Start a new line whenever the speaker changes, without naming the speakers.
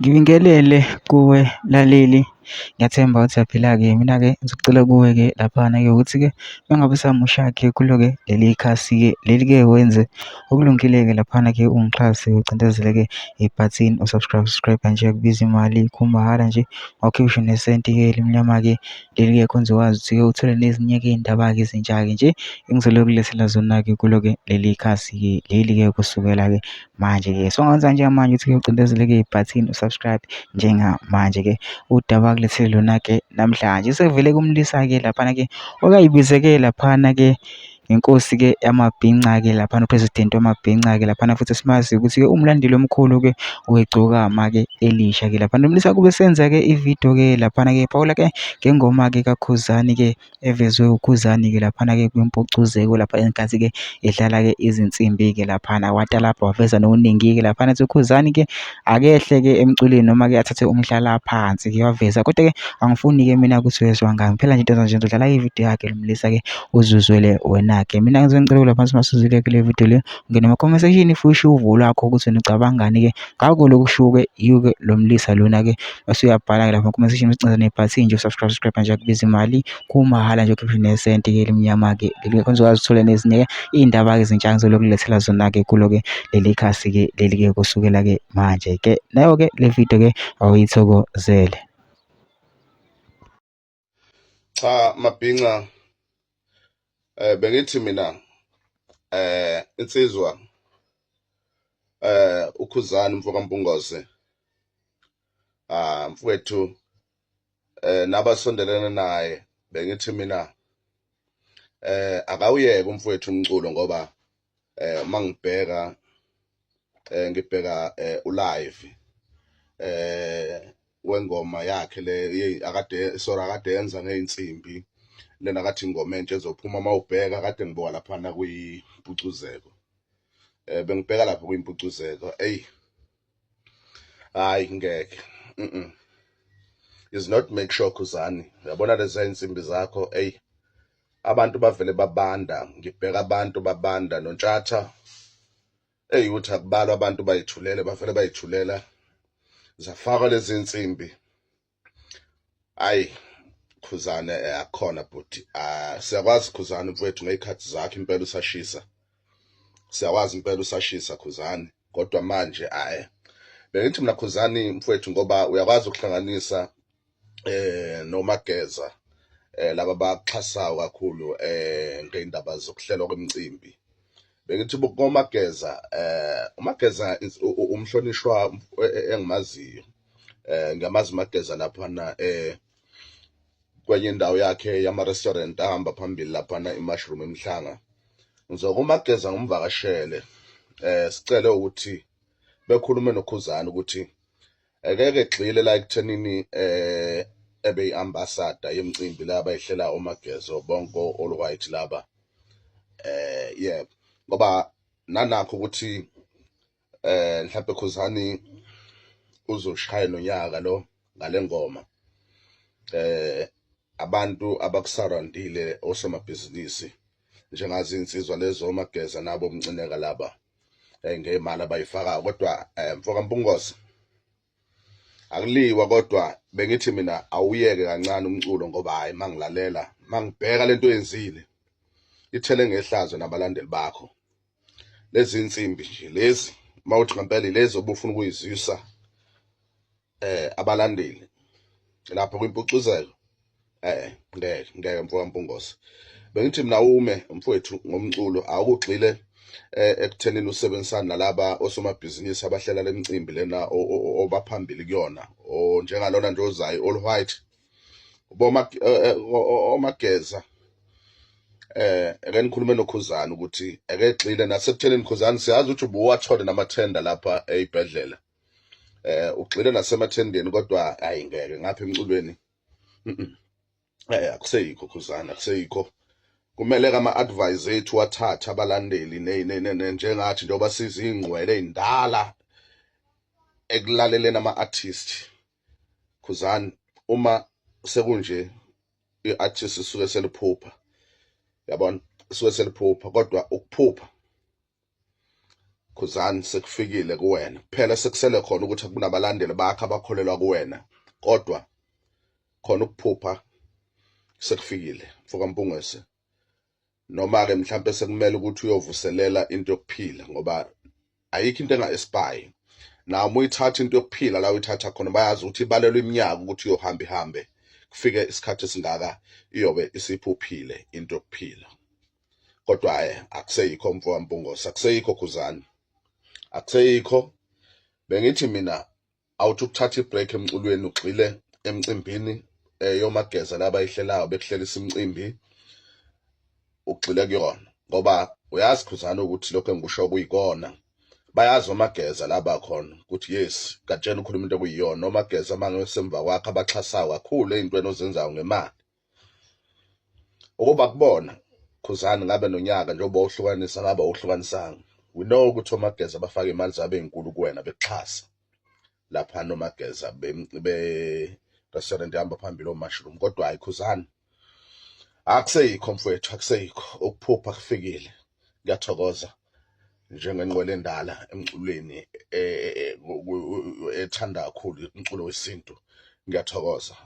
Ngibingelele kuwe laleli, ngiyathemba ukuthi uyaphila-ke. Mina-ke ngizokucela kuwe-ke laphana-ke ukuthi-ke uma ngabe usamusha-ke kulo-ke leli khasi-ke leli-ke wenze okulungile-ke laphana-ke ungixhase ucindezele-ke ibhathini subscribe nje kubiza imali kumahhala nje awukhiphi nesenti-ke elimnyama-ke leli-ke kwenza ukwazi ukuthi-ke uthole nezinye-ke iy'ndaba-ke ezintsha-ke nje engizokulethela zona-ke kulo-ke leli khasi-ke leli-ke kusukela-ke manje-ke. So ungenza njengamanje ukuthi-ke ucindezele-ke ibhathini usubscribe njengamanje-ke udaba kulethele lona-ke namhlanje sekuvele kumlisa-ke laphana-ke okayibizeke laphana-ke inkosi-ke yamabhinca-ke laphana upresident wamabhinca-ke laphana futhi simazi ukuthi-ke umlandeli omkhulu-ke wegcokama-ke elisha-ke laphana umlisa kube senza-ke ividiyo-ke laphana-ke phawula-ke ngengoma-ke kaKhuzani-ke evezwe uKhuzani-ke laphana-ke kwimpucuzeko lapha enkathi-ke edlala-ke izinsimbi-ke laphana wata lapha waveza nokuningi-ke laphana ethi uKhuzani-ke akehle-ke emculweni noma-ke athathe umhlalaphansi-ke waveza kodwa-ke angifuni-ke mina ukuthi wezwa ngami phela nje into nje udlala ividiyo yakhe lomlisa-ke uzuzwele wena-ke. Mina ngizongicela lapha masuzile kule video le ungene ema-comment section fusha uvo lwakho ukuthi wena ucabangani-ke ngako lokhu kushiwo-ke yiwo-ke lo mlisa lona-ke bese uyabhala-ke lapha ema-comment section ucinza nebhathini nje subscribe nje kubiza imali kumahhala nje ukhiphe nesenti-ke elimnyama-ke leli kwenza ukwazi uthole nezinye iy'ndaba-ke ezintsha ngizokulethela zona-ke kulo-ke leli khasi-ke leli-ke kusukela-ke manje-ke nayo-ke le video-ke awuyithokozele.
Cha mabhinca, bengithi mina insizwa uKhuzani Mfokampungose mfowethu nabasondelene naye bengithi mina akawuyeke umfowethu umculo ngoba mangibheka ngibheka ulive wengoma yakhe le akade yenza ngey'nsimbi lena kathi ingoma entsha ezophuma mawubheka kade ngibuka laphana kuyimpucuzeko bengibheka lapho kuyimpucuzeko hayi ngeke is not make sure Khuzani uyabona lezi insimbi zakho abantu bavele babanda ngibheka abantu babanda nontshatha uthi akubalwa abantu bayithulele bavele bayithulela zafakwa lezi insimbi Khuzani akukhona but siyakwazi Khuzani mfowethu ngey'khathi zakho impela usashisa siyakwazi impela usashisa Khuzani kodwa manje bengithi mina Khuzani mfowethu ngoba uyakwazi ukuhlanganisa noMageza laba abaxhasayo kakhulu ngey'ndaba zokuhlelwa kwemicimbi bengithi koMageza uMageza umhlonishwa engimaziyo ngiyamazi uMageza laphana kwenye indawo yakhe yama-restaurant ahamba phambili laphana iMushroom eMhlanga uMageza ngumvakashele sicele ukuthi bekhulume noKhuzani ukuthi ekeke egxile la ekuthenini ebe yi-ambassador yemicimbi la abayihlela uMageza bonke all-white laba ngoba nanakho ukuthi mhlawumbe Khuzani uzoshaya nonyaka lo ngale ngoma abantu abakusarandile osomabhizinisi njengazi insizwa lezo oMageza nabo umcineka laba ngey'mali abayifakayo kodwa Mfokampungose akuliwa kodwa bengithi mina awuyeke kancane umculo ngoba hayi mangilalela mangibheka lento oyenzile ithele ngehlazo nabalandeli bakho lezi insimbi nje lezi mawuthi ngempela lezi obufuna ukuyizwisa abalandeli lapho kwimpucuzeko ngeke Mfokampungose bengithi mina ume mfowethu ngomculo awukugxile ekuthenini usebenzisana nalaba osomabhizinisi abahlela lemicimbi lena obaphambili kuyona njengalona nje ozayo all white oMageza ake nikhulume noKhuzani ukuthi ekegxile nasekuthenini Khuzani siyazi ukuthi ubuwathole namathenda lapha ey'bhedlela ugxile nasemathendeni kodwa ngeke ngapha emculweni akuseyikho Khuzani akuseyikho kumele-ke ama-advice ethu wathathe abalandeli njengathi njengoba siziy'ngqwele ey'ndala ekulaleleni ama-artist Khuzani uma sekunje i-artist isuke seliphupha yabona isuke seliphupha kodwa ukuphupha Khuzani sekufikile kuwena kuphela, sekusele khona ukuthi kunabalandeli bakho abakholelwa kuwena, kodwa khona ukuphupha sekufikile mfoka Mpungose. Noma-ke mhlampe sekumele ukuthi uyovuselela into yokuphila, ngoba ayikho into enga-expire. Noma uyithatha into yokuphila la uyithatha khona, bayazi ukuthi ibalelwe iminyaka ukuthi uyohamba ihambe, kufike isikhathi esingaka iyobe isiphuphile into yokuphila. Kodwa akuseyikho mfoka Mpungose, akuseyikho Khuzani, akuseyikho. Bengithi mina awuthi ukuthatha ibreak emculweni, ugxile emcimbini yomageza laba ihlelayo bekuhlelisa imicimbi, ugxile kuyona, ngoba uyazi Khuzani ukuthi lokho engikusho kuyikona. Bayazi omageza laba khona ukuthi yes, katshena ukhuluma into okuyiyona. Omageza mangesemva kwakho abaxhasayo kakhulu ey'ntweni ozenzayo ngemali. Ukuba kubona Khuzani ngabe nonyaka njengoba uhlukanisa ngabe uhlukanisanga, we know ukuthi omageza bafaka imali zabo ey'nkulu kuwena bekuxhasa lapha nomageza be-restaurant ehamba phambili o-Mushroom. Kodwa hayi Khuzani, akuseyikho mfowethu, akuseyikho. Ukuphupha kufikile. Ngiyathokoza njengenqwele endala emculweni ethanda kakhulu umculo wesintu. Ngiyathokoza.